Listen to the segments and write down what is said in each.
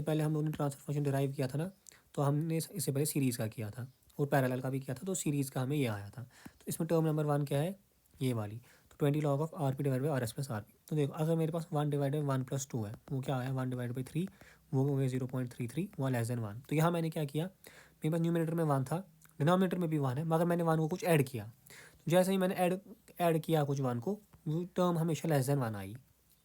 पहले हम लोगों ने ट्रांसफर फंक्शन डिराइव किया था ना, तो हमने इससे पहले सीरीज़ का किया था और पैरेलल का भी किया था, तो सीरीज़ का हमें ये आया था। तो इसमें टर्म नंबर 1 क्या है, ये वाली, तो 20 log of R P divide by R S plus R P. तो देखो अगर मेरे पास 1 डिवाइड बाई 1 प्लस 2 है, वो क्या आया 1 डिवाइड बाई 3, वो हो गया 0.33, वह लेस देन 1। तो यहाँ मैंने क्या किया, मेरे पास न्यूमिनेटर में 1 था, डिनोमिनेटर में भी 1 है, मगर मैंने 1 को कुछ ऐड किया। तो जैसे ही मैंने ऐड किया कुछ 1 को, वो टर्म हमेशा लेस देन 1 आई।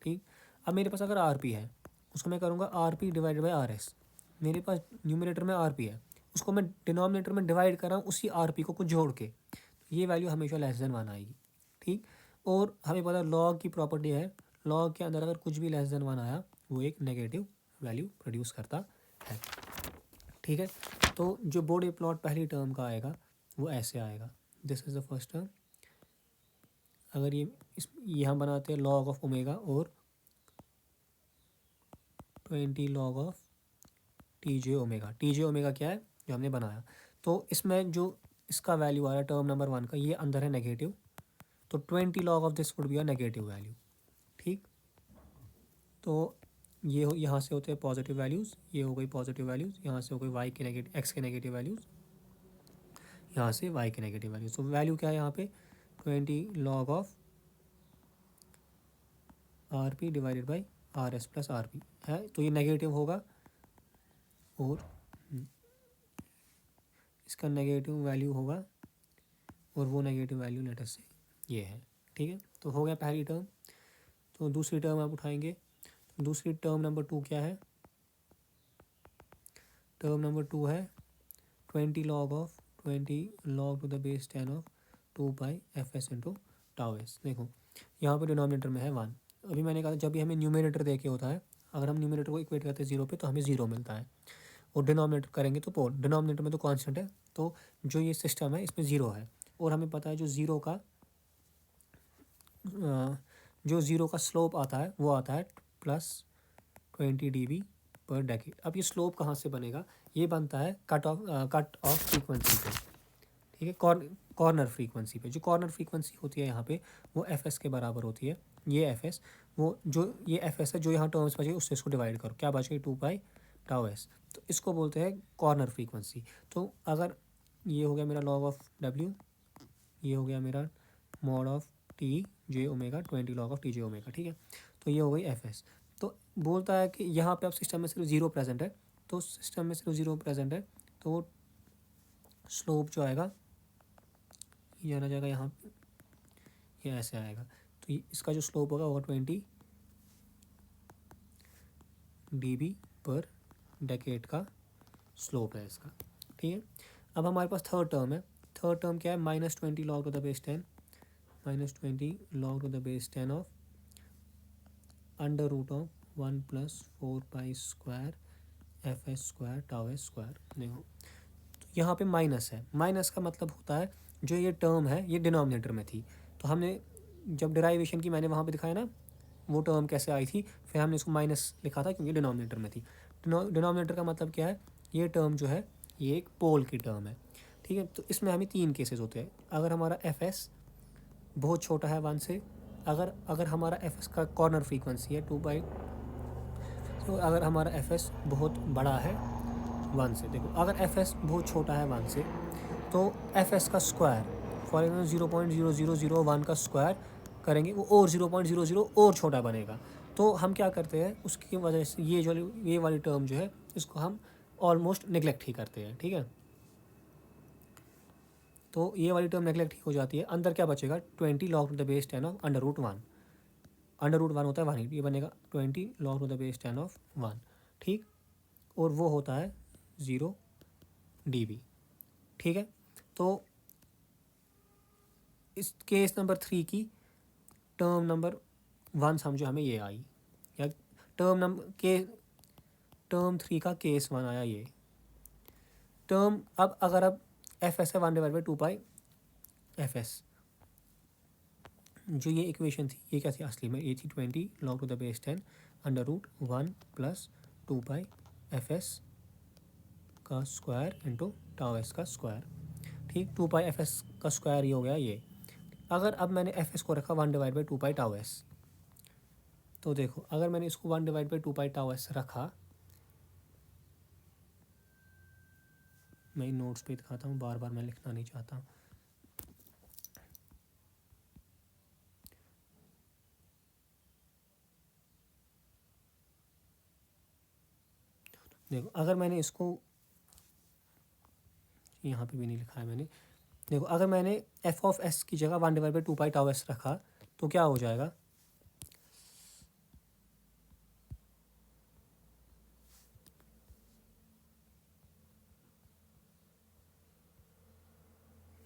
ठीक, अब मेरे पास अगर आर पी है, उसको मैं करूँगा R P divide by R S. मेरे पास न्यूमिनेटर में आर पी है, उसको मैं डिनोमिनेटर में डिवाइड कर रहा हूँ उसी आर पी को कुछ जोड़ के, तो ये वैल्यू हमेशा लेस देन 1 आएगी। ठीक, और हमें पता है लॉग की प्रॉपर्टी है, लॉग के अंदर अगर कुछ भी लेस देन 1 आया, वो एक नेगेटिव वैल्यू प्रोड्यूस करता है। ठीक है, तो जो बॉडी प्लॉट पहली टर्म का आएगा वो ऐसे आएगा, this is the first term. अगर ये हम बनाते हैं लॉग ऑफ ओमेगा और 20 log of T J omega. T J omega क्या है जो हमने बनाया, तो इसमें जो इसका वैल्यू आ रहा है टर्म नंबर 1 का, ये अंदर है नेगेटिव, तो 20 log of this would be a negative value. ठीक, तो ये हो, यहाँ से होते हैं पॉजिटिव वैल्यूज़, ये हो गई पॉजिटिव वैल्यूज़, यहाँ से हो गई वाई के नेगेटिव, एक्स के नेगेटिव वैल्यूज़, यहाँ से वाई के नेगेटिव वैल्यूज़। तो वैल्यू क्या है यहाँ पे 20 log of R P divided by R S plus R P है, तो ये नेगेटिव होगा और इसका नेगेटिव वैल्यू होगा, और वो नेगेटिव वैल्यू लेटर से ये है। ठीक है, तो हो गया पहली टर्म। तो दूसरी टर्म आप उठाएंगे, तो दूसरी टर्म नंबर 2 क्या है, टर्म नंबर 2 है 20 log to the base 10 of 2 pi F S into tau S. देखो यहाँ पे डिनोमिनेटर में है 1, अभी मैंने कहा जब भी हमें न्यूमिनेटर दे के होता है, अगर हम न्यूमिनेटर को इक्वेट करते हैं 0 पे, तो हमें 0 मिलता है, और डिनोमिनेटर करेंगे तो पोल, डिनोमिनेटर में तो कांस्टेंट है, तो जो ये सिस्टम है इसमें 0 है, और हमें पता है जो ज़ीरो का स्लोप आता है वो आता है +20 dB पर डेकेड। अब ये स्लोप कहाँ से बनेगा, ये बनता है कट ऑफ फ्रीक्वेंसी पे। ठीक है, कॉर्नर फ्रीक्वेंसी पे, जो कॉर्नर फ्रीक्वेंसी होती है यहाँ पे वो एफ एस के बराबर होती है। ये एफ एस, वो जो ये एफ एस है, जो यहाँ टर्म्स बचे उससे इसको डिवाइड करो, क्या बच गई 2 पाई टाउ एस, तो इसको बोलते हैं कॉर्नर फ्रीक्वेंसी। तो अगर ये हो गया मेरा लॉग ऑफ डब्ल्यू, ये हो गया मेरा mod of T J omega 20 log of T J omega. ठीक है, तो ये हो गई एफ एस। तो बोलता है कि यहाँ पे अब सिस्टम में सिर्फ 0 प्रेजेंट है, तो सिस्टम में सिर्फ 0 प्रेजेंट है, तो स्लोप जो आएगा ये जाना जाएगा यहाँ पे, ये ऐसे आएगा, तो इसका जो स्लोप होगा वो 20 dB पर डेकेड का स्लोप है इसका। ठीक है, अब हमारे पास थर्ड टर्म है, थर्ड टर्म क्या है -20 log to the base 10, -20 log to the base 10 of under root of 1 + 4 pi square F S square tau S square. देखो तो यहाँ पे माइनस है, माइनस का मतलब होता है जो ये टर्म है ये डिनोमिनेटर में थी, तो हमने जब डेराइवेशन की मैंने वहाँ पे दिखाया ना वो टर्म कैसे आई थी, फिर हमने इसको माइनस लिखा था क्योंकि डिनोमिनेटर में थी। डिनोमिनेटर का मतलब क्या है, ये टर्म जो है ये एक पोल की टर्म है। ठीक है, तो इसमें हमें 3 केसेस होते हैं, अगर हमारा एफ एस बहुत छोटा है 1 से, अगर हमारा एफ एस का कॉर्नर फ्रीक्वेंसी है 2 पाई, तो अगर हमारा एफ एस बहुत बड़ा है 1 से, देखो अगर एफ एस बहुत छोटा है 1 से, तो एफ एस का स्क्वायर फॉर एग्जाम्पल 0.0001 का स्क्वायर करेंगे वो और 0.00 और छोटा बनेगा। तो हम क्या करते हैं उसकी वजह से ये वाली टर्म जो है इसको हम ऑलमोस्ट निगलेक्ट ही करते हैं। ठीक है, तो ये वाली टर्म नेगलेक्ट ही हो जाती है, अंदर क्या बचेगा 20 log to the base 10 of under root 1, under root 1 होता है 1, ये बनेगा 20 log to the base 10 of 1। ठीक, और वो होता है 0 dB। ठीक है, तो इस केस नंबर 3 की टर्म नंबर 1 समझो हमें ये आई, या टर्म 3 का केस 1 आया ये टर्म। अब अगर अब एफ एस है 1/2 पाई एफ एस, जो ये इक्वेशन थी ये क्या थी असली में, ये थी 20 log to the base 10 under root 1 + 2 pi F S का स्क्वायर इंटू टाउ एस का स्क्वायर। ठीक, 2 पाई एफ एस का स्क्वायर ये हो गया ये। अगर अब मैंने एफ एस को रखा 1/2 पाई टाउ एस, तो देखो अगर मैंने इसको 1/2 पाई टाउ एस रखा, मैं नोट्स पे दिखाता हूँ, बार बार मैं लिखना नहीं चाहता। देखो अगर मैंने इसको, यहाँ पे भी नहीं लिखा है मैंने, देखो अगर मैंने एफ ऑफ एस की जगह 1/2 टाउ एस रखा तो क्या हो जाएगा,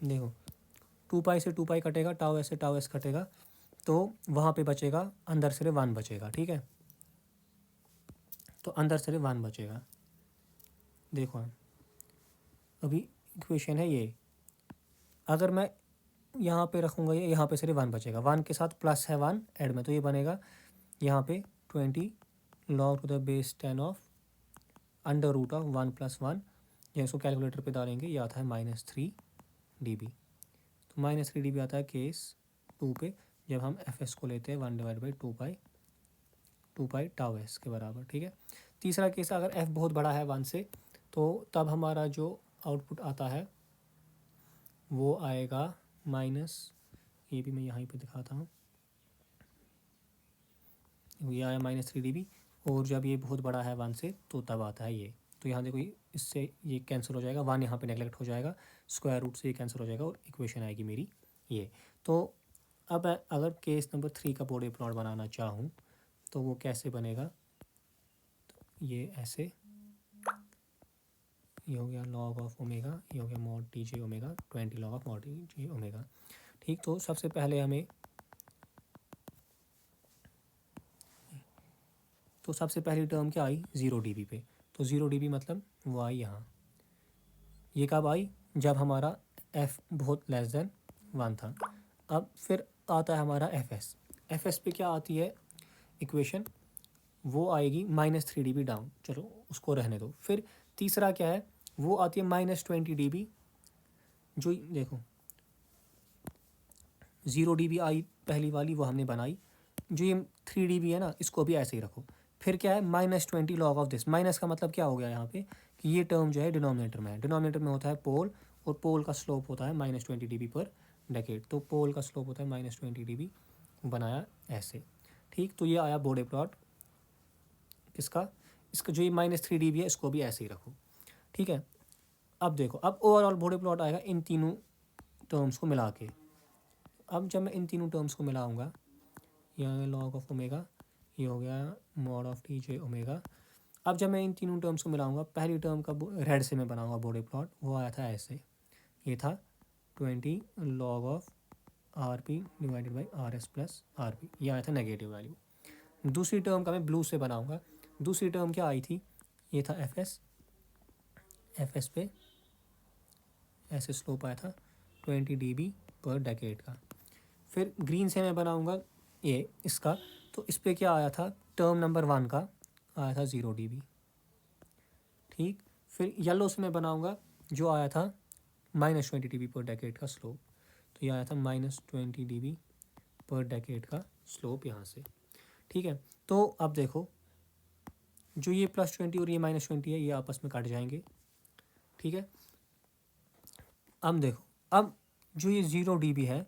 देखो 2 पाई से 2 पाई कटेगा, टाउ एस से टाउ एस कटेगा, तो वहाँ पे बचेगा अंदर सिर्फ 1 बचेगा। ठीक है, तो अंदर सिर्फ 1 बचेगा। देखो अभी इक्वेशन है ये, अगर मैं यहाँ पे रखूँगा ये, यहाँ पे सिर्फ 1 बचेगा, 1 के साथ प्लस है 1 ऐड में, तो ये बनेगा यहाँ पे 20 log to the base 10 of under root of 1 + 1। ये इसको कैलकुलेटर पे डालेंगे, ये आता है -3 dB। तो -3 dB आता है केस 2 पे, जब हम एफ एस को लेते हैं 1/2 पाई टाउ एस के बराबर। ठीक है, तीसरा केस अगर एफ बहुत बड़ा है 1 से, तो तब हमारा जो आउटपुट आता है वो आएगा माइनस, ये भी मैं यहाँ पे दिखाता हूँ, ये आया -3 dB। और जब ये बहुत बड़ा है 1 से तो तब आता है ये, तो यहाँ देखो इससे ये कैंसिल हो जाएगा, 1 यहाँ पे नेगलेक्ट हो जाएगा, स्क्वायर रूट से ये कैंसिल हो जाएगा और इक्वेशन आएगी मेरी ये। तो अब अगर केस नंबर 3 का बॉडी प्लॉट बनाना चाहूँ तो वो कैसे बनेगा, तो ये ऐसे, ये हो गया log ऑफ ओमेगा, ये हो गया mod TJ omega, 20 log of mod TJ omega. ठीक, तो सबसे पहले हमें, तो सबसे पहली टर्म क्या आई 0 dB पे, तो 0 dB मतलब वो आई यहाँ। ये कब आई, जब हमारा f बहुत <1 था। अब फिर आता है हमारा एफ एस पे क्या आती है इक्वेशन, वो आएगी -3 dB डाउन, चलो उसको रहने दो। फिर तीसरा क्या है, वो आती है -20 dB, जो देखो 0 dB आई पहली वाली, वो हमने बनाई। जो ये 3 dB है ना, इसको भी ऐसे ही रखो। फिर क्या है -20 log ऑफ दिस, माइनस का मतलब क्या हो गया यहाँ पे कि ये टर्म जो है डिनोमिनेटर में है, डिनोमिनेटर में होता है पोल, और पोल का स्लोप होता है -20 dB पर डेकेड, तो पोल का स्लोप होता है -20 dB, बनाया ऐसे। ठीक, तो ये आया बॉडी प्लॉट किसका, इसका जो ये -3 dB है, इसको भी ऐसे ही रखो। ठीक है, अब देखो, अब ओवरऑल बॉडी प्लॉट आएगा इन तीनों टर्म्स को मिला के। अब जब मैं इन तीनों टर्म्स को मिलाऊंगा, यहाँ log ऑफ ओमेगा, ये हो गया mod ऑफ TJ ओमेगा। अब जब मैं इन तीनों टर्म्स को मिलाऊंगा, पहली टर्म का रेड से मैं बनाऊंगा बॉडी प्लॉट, वो आया था ऐसे, ये था 20 log of RP divided by RS plus RP, ये आया था नेगेटिव वैल्यू। दूसरी टर्म का मैं ब्लू से बनाऊंगा, दूसरी टर्म क्या आई थी, ये था एफ एस पे ऐसे स्लोप आया था 20 dB पर डेकेड का। फिर ग्रीन से मैं बनाऊंगा ये इसका, तो इस पर क्या आया था, टर्म नंबर 1 का आया था 0 dB। ठीक, फिर येलो से मैं बनाऊंगा जो आया था -20 dB पर डेकेड का स्लोप, तो ये आया था -20 dB पर डेकेड का स्लोप यहाँ से। ठीक है, तो अब देखो जो ये +20 और ये -20 है, ये आपस में काट जाएंगे। ठीक है, अब देखो, अब जो ये 0 dB है,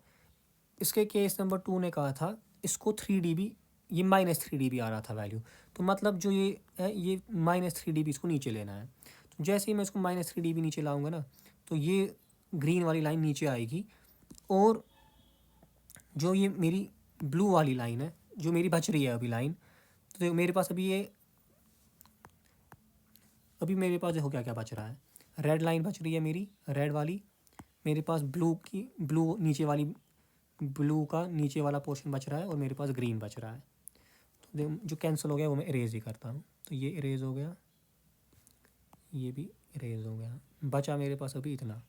इसके केस नंबर 2 ने कहा था इसको 3 dB, ये -3 dB आ रहा था वैल्यू, तो मतलब जो ये है ये -3 dB इसको नीचे लेना है। तो जैसे ही मैं इसको -3 dB नीचे लाऊंगा ना, तो ये ग्रीन वाली लाइन नीचे आएगी, और जो ये मेरी ब्लू वाली लाइन है जो मेरी बच रही है अभी लाइन, तो मेरे पास अभी ये, अभी मेरे पास देखो क्या क्या बच रहा है, रेड लाइन बच रही है मेरी, रेड वाली, मेरे पास ब्लू नीचे वाली, ब्लू का नीचे वाला पोर्शन बच रहा है, और मेरे पास ग्रीन बच रहा है। तो जो कैंसिल हो गया वो मैं इरेज ही करता हूँ, तो ये इरेज हो गया, ये भी इरेज हो गया, बचा मेरे पास अभी इतना।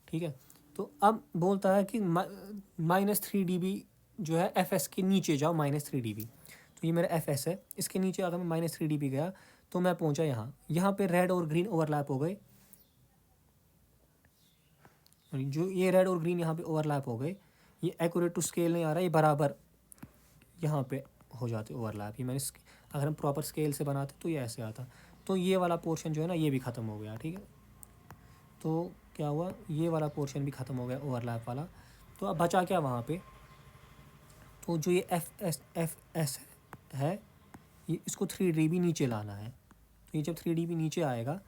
ठीक है, तो अब बोलता है कि -3 dB जो है एफ एस के नीचे जाओ, -3 dB, तो ये मेरा एफ एस है, इसके नीचे अगर मैं -3 dB गया तो मैं पहुंचा यहाँ पे रेड और ग्रीन ओवरलैप हो गए, जो ये रेड और ग्रीन यहाँ पे ओवरलैप हो गए, ये एक्यूरेट टू स्केल नहीं आ रहा, ये बराबर यहाँ पे हो जाते ओवरलैप। ये मैंने अगर हम प्रॉपर स्केल से बनाते तो ये ऐसे आता, तो ये वाला पोर्शन जो है ना ये भी ख़त्म हो गया, ठीक है। तो क्या हुआ, ये वाला पोर्शन भी ख़त्म हो गया ओवरलैप वाला। तो अब बचा क्या वहाँ पे, तो जो ये एफ एस है ये इसको 3 dB नीचे लाना है। तो ये जब 3 dB नीचे आएगा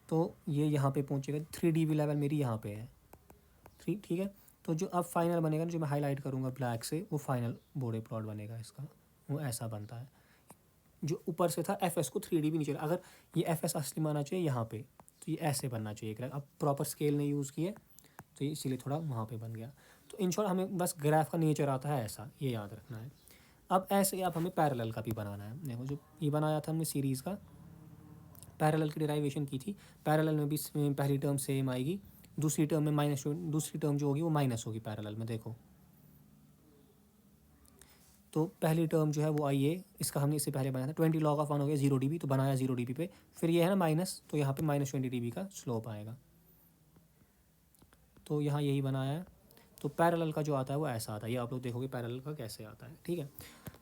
तो ये यहाँ पे पहुँचेगा। 3 dB लेवल मेरी यहाँ पे है, ठीक है। तो जो अब फाइनल बनेगा ना, जो मैं हाईलाइट करूँगा ब्लैक से, वो फाइनल बोर्डे प्लॉट बनेगा इसका, वो ऐसा बनता है। जो ऊपर से था एफ एस को 3 dB नीचे, अगर ये एफ एस असली माना चाहिए यहाँ पे, तो ये ऐसे बनना चाहिए ग्राफ। अब प्रॉपर स्केल नहीं यूज़ किए तो ये इसीलिए थोड़ा वहाँ पे बन गया। तो इन शॉर्ट हमें बस ग्राफ का नेचर आता है ऐसा, ये याद रखना है। अब ऐसे ही अब हमें पैरेलल का भी बनाना है। देखो जो ये बनाया था हमने सीरीज़ का, पैरेलल की डेरिवेशन की थी। पैरेलल में भी पहली टर्म सेम आएगी, दूसरी टर्म में दूसरी टर्म जो होगी वो माइनस होगी पैरेलल में। देखो तो पहली टर्म जो है वो आई है, इसका हमने इससे पहले बनाया था 20 log ऑफ 1 हो गया 0 dB, तो बनाया 0 dB पे। फिर ये है ना माइनस, तो यहाँ पे -20 dB का स्लोप आएगा। तो यहाँ यही बनाया है। तो पैरेलल का जो आता है वो ऐसा आता है, ये आप लोग देखोगे पैरेलल का कैसे आता है, ठीक है।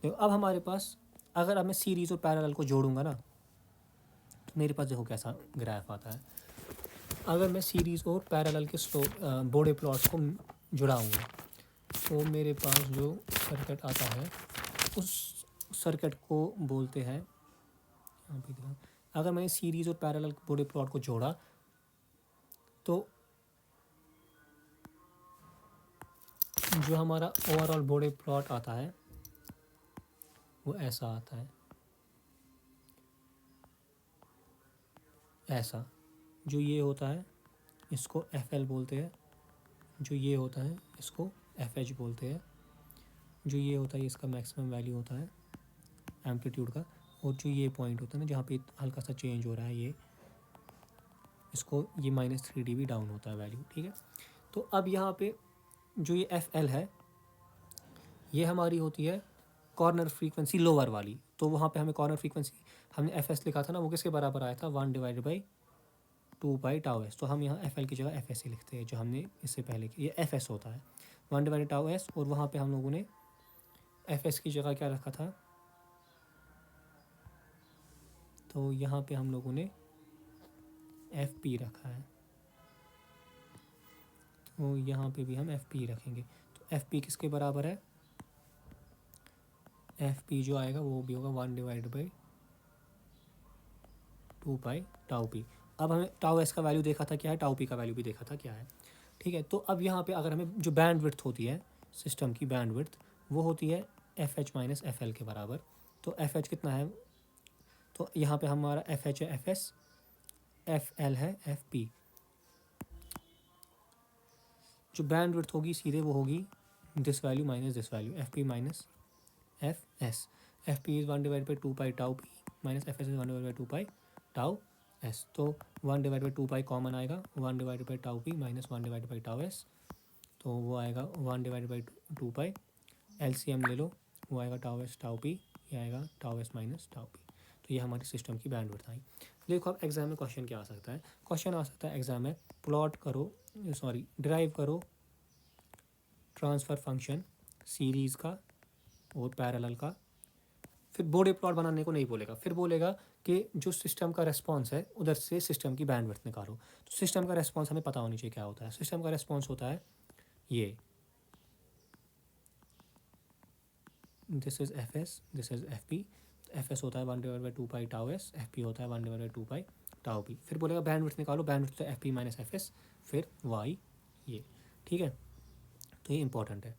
देखो अब हमारे पास, अगर अब मैं सीरीज़ और पैरेलल को जोड़ूंगा ना, तो मेरे पास देखो कैसा ग्राफ आता है। अगर मैं सीरीज़ और पैरेलल के स्लोप बोर्डे प्लॉट्स को जुड़ाऊँगा, तो मेरे पास जो सर्किट आता है उस सर्किट को बोलते हैं, यहाँ पे देखो, अगर मैंने सीरीज़ और पैरेलल बोर्डे प्लॉट को जोड़ा तो जो हमारा ओवरऑल बोर्डे प्लॉट आता है वो ऐसा आता है, ऐसा। जो ये होता है इसको FL बोलते हैं, जो ये होता है इसको FH बोलते हैं, जो ये होता है इसका मैक्सिमम वैल्यू होता है एम्पलीट्यूड का, और जो ये पॉइंट होता है ना जहाँ पे हल्का सा चेंज हो रहा है ये, इसको ये -3 dB डाउन होता है वैल्यू, ठीक है। तो अब यहाँ पे जो ये FL है ये हमारी होती है कॉर्नर फ्रीक्वेंसी लोअर वाली। तो वहाँ पे हमें कॉर्नर फ्रीक्वेंसी हमने FS लिखा था ना, वो किसके बराबर आया था, 1/2π∗s। तो हम यहाँ FL की जगह FS ही लिखते हैं, जो हमने इससे पहले की, ये FS होता है 1/2s। और वहाँ पे हम लोगों ने FS की जगह क्या रखा था, तो यहाँ पे हम लोगों ने FP रखा है, तो यहाँ पे भी हम FP रखेंगे। तो FP किसके बराबर है, FP जो आएगा वो भी होगा 1/2π∗p। अब हमें τs का वैल्यू देखा था क्या है, τp का वैल्यू भी देखा था क्या है, ठीक है। तो अब यहाँ पे अगर हमें जो बैंड विड्थ होती है सिस्टम की, बैंड विड्थ वो होती है FH - FL के बराबर। तो FH कितना है, तो यहाँ पे हमारा FH है FS, FL है FP। जो बैंड विड्थ होगी सीधे वो होगी this value minus this value, FP - FS। FP is 1/2π∗p -FS is 1/2π∗s। तो 1/2π कॉमन आएगा, 1/2π -1/2π∗s, तो वो आएगा 1/2π। LCM ले लो, वो आएगा τs∗p, ये आएगा τs - τp। तो ये हमारी सिस्टम की बैंडविड्थ आई। देखो अब एग्जाम में क्वेश्चन क्या आ सकता है, क्वेश्चन आ सकता है एग्जाम में, प्लॉट करो, सॉरी डिराइव करो ट्रांसफ़र फंक्शन सीरीज़ का और पैरेलल का। फिर बोर्डे प्लॉट बनाने को नहीं बोलेगा, फिर बोलेगा कि जो सिस्टम का रेस्पॉन्स है उधर से सिस्टम की बैंडविड्थ निकालो। तो सिस्टम का रेस्पॉन्स हमें पता होनी चाहिए क्या होता है। सिस्टम का रेस्पॉन्स होता है ये, this is FS, this is FP। FS होता है 1/2π∗s, FP होता है 1/2π∗p। फिर बोलेगा बैंडविड्थ निकालो, बैंडविड्थ तो FP - FS, फिर Y ये, ठीक है। तो ये इंपॉर्टेंट है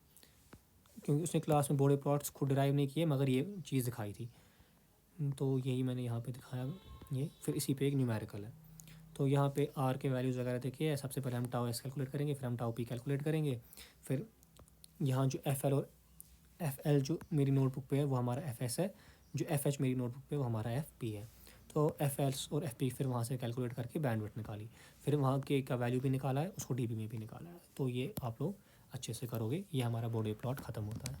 क्योंकि उसने क्लास में बोर्डे प्लॉट्स खुद डिराइव नहीं किए मगर ये चीज़ दिखाई थी, तो यही मैंने यहाँ पे दिखाया ये। फिर इसी पे एक न्यूमेरिकल है, तो यहाँ पे R के वैल्यूज़ वगैरह देखिए। सबसे पहले हम τs कैलकुलेट करेंगे, फिर हम τp कैलकुलेट करेंगे। फिर यहाँ जो FL और FL जो मेरी नोटबुक पे है वो हमारा FS है, जो FH मेरी नोटबुक पे वो हमारा FP है। तो FL और FP फिर वहाँ से कैलकुलेट करके बैंडविड्थ निकाली, फिर वहाँ के का वैल्यू भी निकाला है, उसको DB में भी निकाला है। तो ये आप लोग अच्छे से करोगे, ये हमारा बोर्डे प्लॉट ख़त्म होता है।